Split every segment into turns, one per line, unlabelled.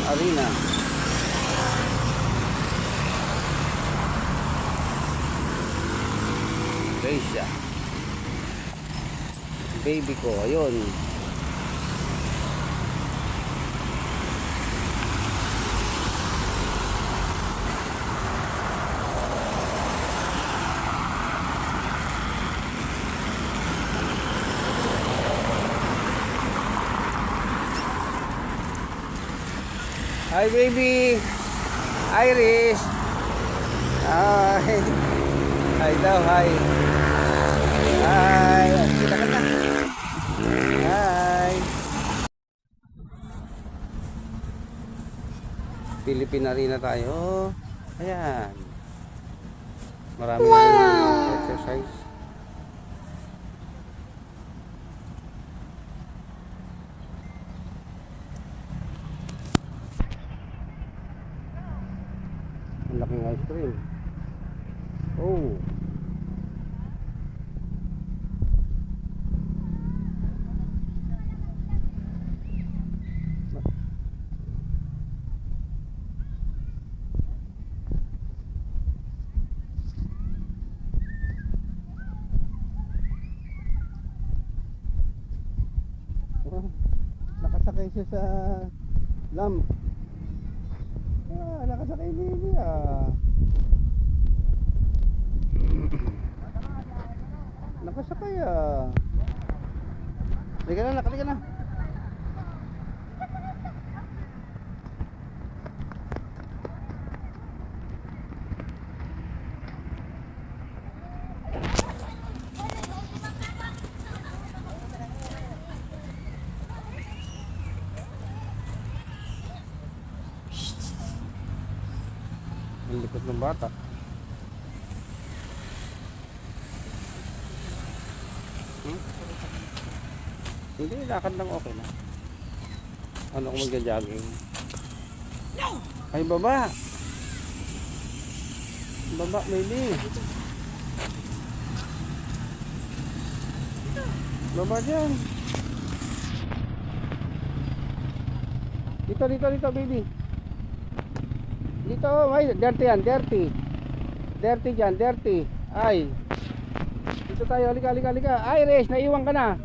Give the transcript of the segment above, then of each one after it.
Arena. Gracia. Baby ko, ayun. Hi baby. Iris. Hi. Hi daw, hi. Hi. Kita ka na. Hi. Philippine Arena tayo. Ayan. Marami exercise. Ang laking ice cream. Oh. Nakasakay siya sa lamp. Nakasakay baby Nakasakay Halika na, halika na. Ang likod ng bata. Hindi, lakad lang okay na. Ano kung magja-jogging? Ay, baba! Baba, baby! Baba dyan! Dito, dito, dito, baby! Dito, ay, dirty yan, dirty. Dirty dyan, dirty. Ay. Dito tayo, halika, halika, halika. Iris, naiwan ka na.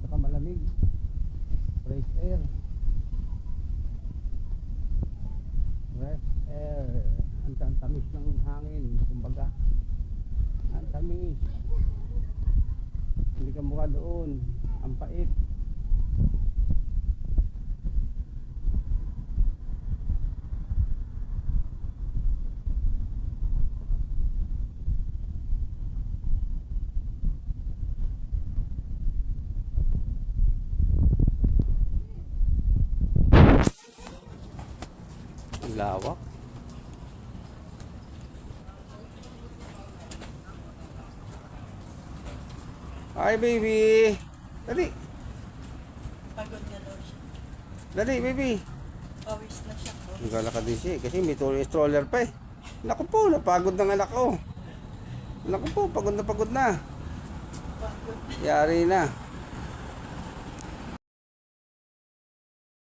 Saka malamig, fresh air, ang tamis ng hangin, kumbaga ang tamis, hindi ka mukha doon, ang pait. Lawak. Hi baby. Dali.
Pagod na daw siya.
Dali baby.
Pawis na siya.
Naglalakad din siya kasi may stroller pa eh. Naku po, napagod ng anak ko. Naku po, pagod na pagod na.
Pagod.
Yari na.